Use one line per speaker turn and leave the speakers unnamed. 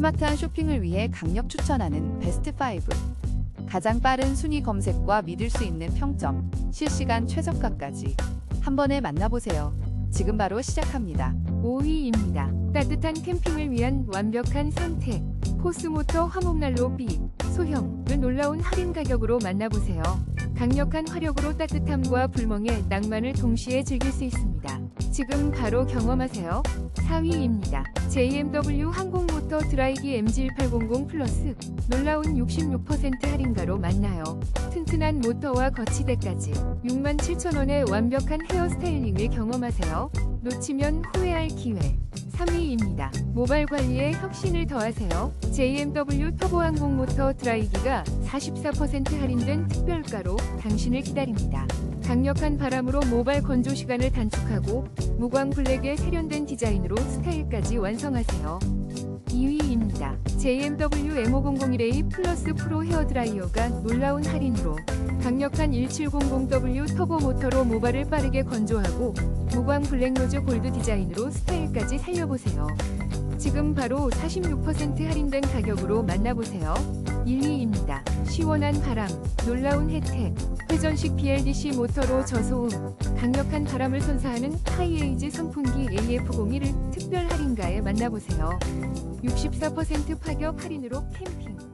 스마트한 쇼핑을 위해 강력 추천하는 베스트 5. 가장 빠른 순위 검색과 믿을 수 있는 평점, 실시간 최저가까지 한 번에 만나보세요. 지금 바로 시작합니다.
5위입니다. 따뜻한 캠핑을 위한 완벽한 선택. 포스모터 화목난로 B 소형을 놀라운 할인 가격으로 만나보세요. 강력한 화력으로 따뜻함과 불멍의 낭만을 동시에 즐길 수 있습니다. 지금 바로 경험하세요. 4위입니다. JMW 항공모터 드라이기 MG1800 플러스 놀라운 66% 할인가로 만나요. 튼튼한 모터와 거치대까지 67,000원의 완벽한 헤어스타일링을 경험하세요. 놓치면 후회할 기회. 3위입니다. 모발 관리에 혁신을 더하세요. JMW 터보 항공모터 드라이기가 44% 할인된 특별가로 당신을 기다립니다. 강력한 바람으로 모발 건조 시간을 단축하고 무광 블랙의 세련된 디자인으로 스타일까지 완성하세요. 2위입니다. JMW M5001A 플러스 프로 헤어드라이어가 놀라운 할인으로 강력한 1700W 터보 모터로 모발을 빠르게 건조하고 무광 블랙 로즈 골드 디자인으로 스타일까지 살려보세요. 지금 바로 46% 할인된 가격으로 만나보세요. 1위입니다. 시원한 바람, 놀라운 혜택, 회전식 BLDC 모터로 저소음, 강력한 바람을 선사하는 하이에이즈 선풍기 AF01을 특별 할인가에 만나보세요. 64% 파격 할인으로 캠핑